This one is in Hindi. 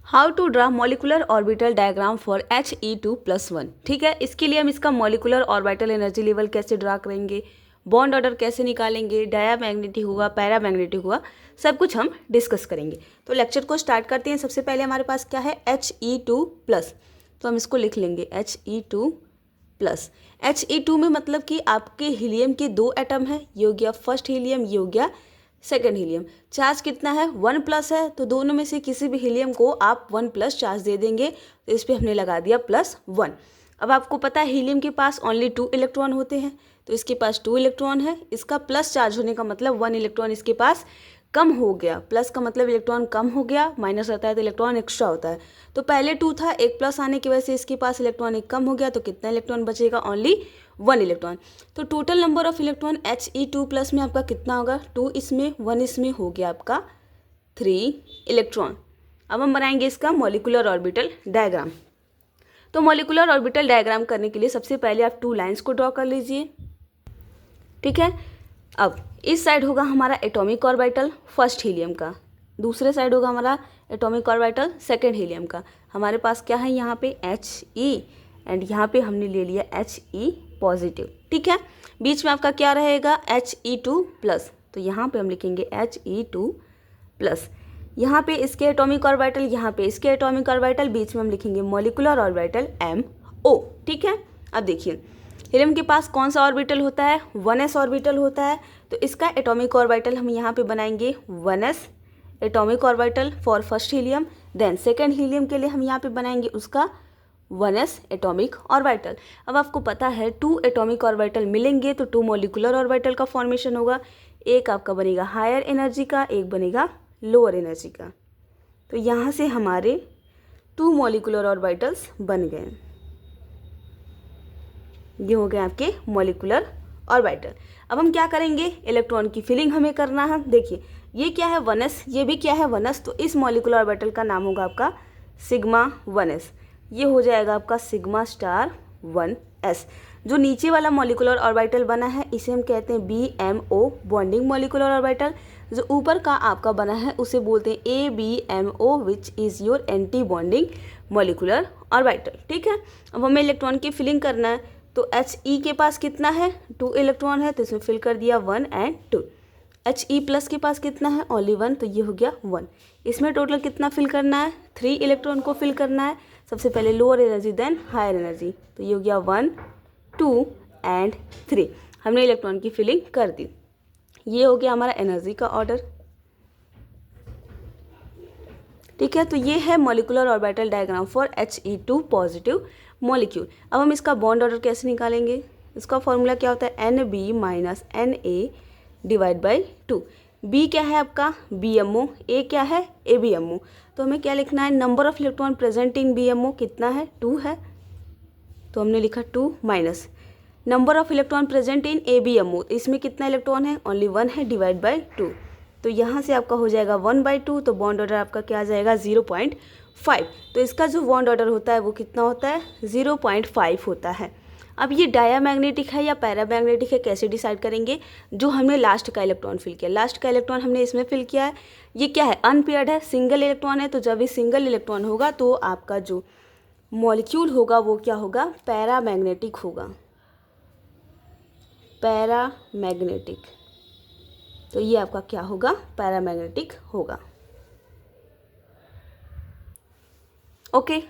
How to draw molecular orbital diagram for He2+1। ठीक है, इसके लिए हम इसका मॉलिकुलर ऑर्बिटल एनर्जी लेवल कैसे ड्रा करेंगे, बॉन्ड ऑर्डर कैसे निकालेंगे, डायमैग्नेटिक हुआ, पैरामैग्नेटिक हुआ, सब कुछ हम डिस्कस करेंगे। तो लेक्चर को स्टार्ट करते हैं। सबसे पहले हमारे पास क्या है, He2+, तो हम इसको लिख लेंगे He2+। He2 में मतलब कि आपके हीलियम के 2 एटम है, ये हो गया फर्स्ट हीलियम, ये हो गया सेकेंड हीलियम। चार्ज कितना है, 1+ है, तो दोनों में से किसी भी हीलियम को आप 1+ चार्ज दे देंगे, तो इस पर हमने लगा दिया +1। अब आपको पता है हीलियम के पास ओनली 2 इलेक्ट्रॉन होते हैं, तो इसके पास 2 इलेक्ट्रॉन है। इसका प्लस चार्ज होने का मतलब 1 इलेक्ट्रॉन इसके पास कम हो गया। प्लस का मतलब इलेक्ट्रॉन कम हो गया, माइनस रहता है तो इलेक्ट्रॉन एक्स्ट्रा होता है। तो पहले 2 था, एक प्लस आने की वजह से इसके पास इलेक्ट्रॉन एक कम हो गया, तो कितना इलेक्ट्रॉन बचेगा, ओनली 1 इलेक्ट्रॉन। तो total number of electron He2+ में आपका कितना होगा, 2 इसमें 1 इसमें, हो गया आपका 3 इलेक्ट्रॉन। अब हम बनाएंगे इसका मॉलिकुलर ऑर्बिटल डायग्राम। तो मॉलिकुलर ऑर्बिटल डायग्राम करने के लिए सबसे पहले आप 2 लाइंस को ड्रॉ कर लीजिए। ठीक है, अब इस साइड होगा हमारा एटॉमिक ऑर्बिटल फर्स्ट हीलियम का, दूसरे साइड होगा हमारा एटॉमिक ऑर्बिटल सेकेंड हीलियम का। हमारे पास क्या है यहाँ पे He, एंड यहाँ पे हमने ले लिया He+। ठीक है, बीच में आपका क्या रहेगा, He2+, तो यहाँ पे हम लिखेंगे He2+। यहाँ पे इसके एटॉमिक ऑर्बिटल, यहाँ पे इसके एटॉमिक ऑर्बिटल, बीच में हम लिखेंगे मॉलिकुलर ऑर्बिटल MO। ठीक है, अब देखिए हीलियम के पास कौन सा ऑर्बिटल होता है, 1s ऑर्बिटल होता है, तो इसका एटॉमिक ऑर्बिटल हम यहाँ पे बनाएंगे 1s atomic orbital for first helium. Then second helium के लिए हम यहाँ पे बनाएंगे उसका 1s एटॉमिक ऑर्बिटल। अब आपको पता है 2 एटॉमिक ऑर्बिटल मिलेंगे तो 2 मॉलिकुलर ऑर्बिटल का फॉर्मेशन होगा। एक आपका बनेगा हायर एनर्जी का, एक बनेगा लोअर एनर्जी का। तो यहाँ से हमारे 2 मॉलिकुलर ऑर्बिटल्स बन गए, ये हो गए आपके मॉलिकुलर ऑर्बिटल। अब हम क्या करेंगे, इलेक्ट्रॉन की फिलिंग हमें करना है। देखिए ये क्या है 1s, ये भी क्या है 1s, तो इस मॉलिकुलर ऑर्बिटल का नाम होगा आपका सिग्मा 1s, ये हो जाएगा आपका सिग्मा स्टार 1s। जो नीचे वाला मॉलिकुलर ऑर्बिटल बना है इसे हम कहते हैं BMO बॉन्डिंग मॉलिकुलर ऑर्बिटल। जो ऊपर का आपका बना है उसे बोलते हैं ABMO which is your anti bonding molecular orbital. ठीक है, अब हमें इलेक्ट्रॉन की फिलिंग करना है, तो He के पास कितना है, 2 इलेक्ट्रॉन है, तो इसमें फिल कर दिया 1 एंड 2। He+ के पास कितना है, ओनली 1, तो ये हो गया 1। इसमें टोटल कितना फिल करना है, 3 इलेक्ट्रॉन को फिल करना है। सबसे पहले lower energy then higher energy, तो ये हो गया 1 2 एंड 3। हमने इलेक्ट्रॉन की फिलिंग कर दी। ये हो गया हमारा एनर्जी का ऑर्डर। ठीक है, तो ये है molecular orbital diagram for He2 positive molecule. अब हम इसका बॉन्ड ऑर्डर कैसे निकालेंगे, इसका फॉर्मूला क्या होता है, NB - NA/2। B क्या है आपका BMO, A क्या है ABMO। तो हमें क्या लिखना है, number of electron present in BMO कितना है, 2 है, तो हमने लिखा 2 minus number of electron present in ABMO, इसमें कितना इलेक्ट्रॉन है, ओनली 1 है, /2। तो यहाँ से आपका हो जाएगा 1/2, तो बॉन्ड ऑर्डर आपका क्या आ जाएगा 0.5। तो इसका जो बॉन्ड ऑर्डर होता है वो कितना होता है, 0.5 होता है। अब ये डायामैग्नेटिक है या पैरामैग्नेटिक है कैसे डिसाइड करेंगे, जो हमने लास्ट का इलेक्ट्रॉन फिल किया, लास्ट का इलेक्ट्रॉन हमने इसमें फिल किया है, ये क्या है अनपेयर्ड है, सिंगल इलेक्ट्रॉन है, तो जब ये सिंगल इलेक्ट्रॉन होगा तो आपका जो मॉलिक्यूल होगा वो क्या होगा, पैरामैग्नेटिक होगा, पैरामैग्नेटिक। तो ये आपका क्या होगा, पैरामैग्नेटिक होगा। ओके।